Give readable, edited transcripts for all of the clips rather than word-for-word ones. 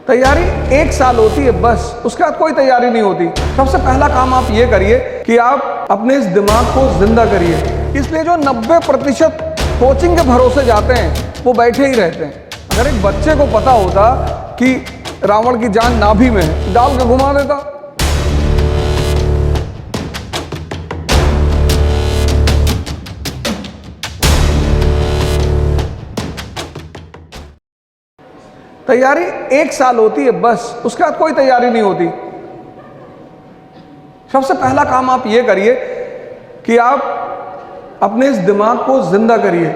तैयारी 1 साल होती है बस, उसके बाद कोई तैयारी नहीं होती। सबसे पहला काम आप ये करिए कि आप अपने इस दिमाग को जिंदा करिए। इसलिए जो 90% कोचिंग के भरोसे जाते हैं वो बैठे ही रहते हैं। अगर एक बच्चे को पता होता कि रावण की जान नाभि में है, डाल के घुमा देता। तैयारी 1 साल होती है बस, उसके बाद कोई तैयारी नहीं होती। सबसे पहला काम आप ये करिए कि आप अपने इस दिमाग को जिंदा करिए।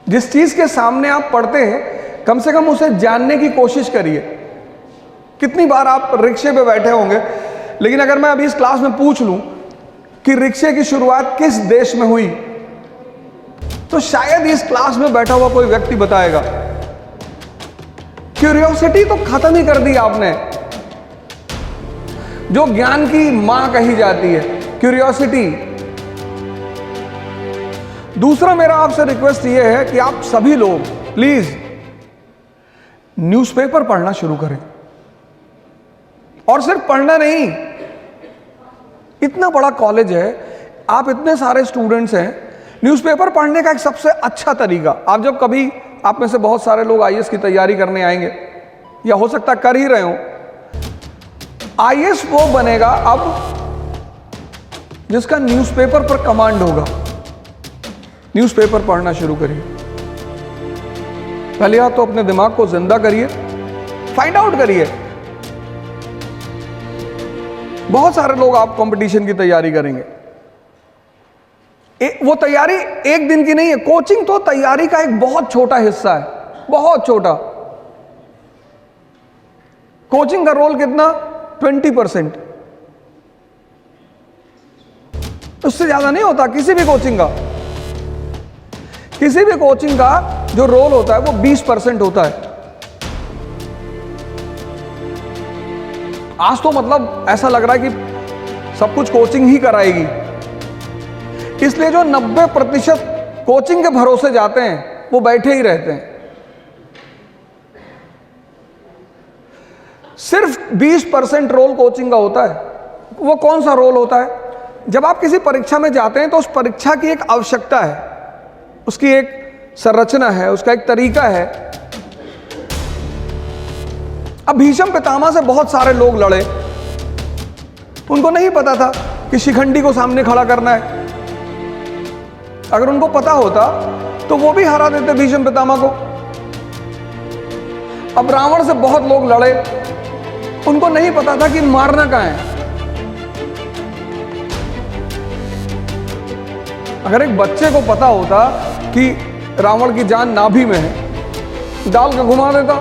जिस चीज के सामने आप पढ़ते हैं कम से कम उसे जानने की कोशिश करिए। कितनी बार आप रिक्शे पे बैठे होंगे, लेकिन अगर मैं अभी इस क्लास में पूछ लूं कि रिक्शे की शुरुआत किस देश में हुई, तो शायद इस क्लास में बैठा हुआ कोई व्यक्ति बताएगा। क्यूरियोसिटी तो खत्म ही कर दी आपने, जो ज्ञान की मां कही जाती है, क्यूरियोसिटी। दूसरा मेरा आपसे रिक्वेस्ट यह है कि आप सभी लोग प्लीज न्यूज़पेपर पढ़ना शुरू करें। और सिर्फ पढ़ना नहीं, इतना बड़ा कॉलेज है, आप इतने सारे स्टूडेंट्स हैं, न्यूज़पेपर पढ़ने का एक सबसे अच्छा तरीका, आप जब कभी, आप में से बहुत सारे लोग आईएएस की तैयारी करने आएंगे या हो सकता कर ही रहे हो। आईएएस वो बनेगा अब जिसका न्यूज़पेपर पर कमांड होगा। न्यूज़पेपर पढ़ना शुरू करिए। पहले आप तो अपने दिमाग को जिंदा करिए, फाइंड आउट करिए। बहुत सारे लोग आप कंपटीशन की तैयारी करेंगे, वो तैयारी एक दिन की नहीं है। कोचिंग तो तैयारी का एक बहुत छोटा हिस्सा है, बहुत छोटा। कोचिंग का रोल कितना? 20%, उससे ज्यादा नहीं होता किसी भी कोचिंग का। किसी भी कोचिंग का जो रोल होता है वो 20% होता है। आज तो मतलब ऐसा लग रहा है कि सब कुछ कोचिंग ही कराएगी, इसलिए जो 90% कोचिंग के भरोसे जाते हैं वो बैठे ही रहते हैं। सिर्फ 20% रोल कोचिंग का होता है। वो कौन सा रोल होता है? जब आप किसी परीक्षा में जाते हैं तो उस परीक्षा की एक आवश्यकता है, उसकी एक संरचना है, उसका एक तरीका है। अब भीष्म पितामह से बहुत सारे लोग लड़े, उनको नहीं पता था कि शिखंडी को सामने खड़ा करना है। अगर उनको पता होता तो वो भी हरा देते भीष्म पितामह को। अब रावण से बहुत लोग लड़े, उनको नहीं पता था कि मारना कहां है। अगर एक बच्चे को पता होता कि रावण की जान नाभि में है, डाल के घुमा देता।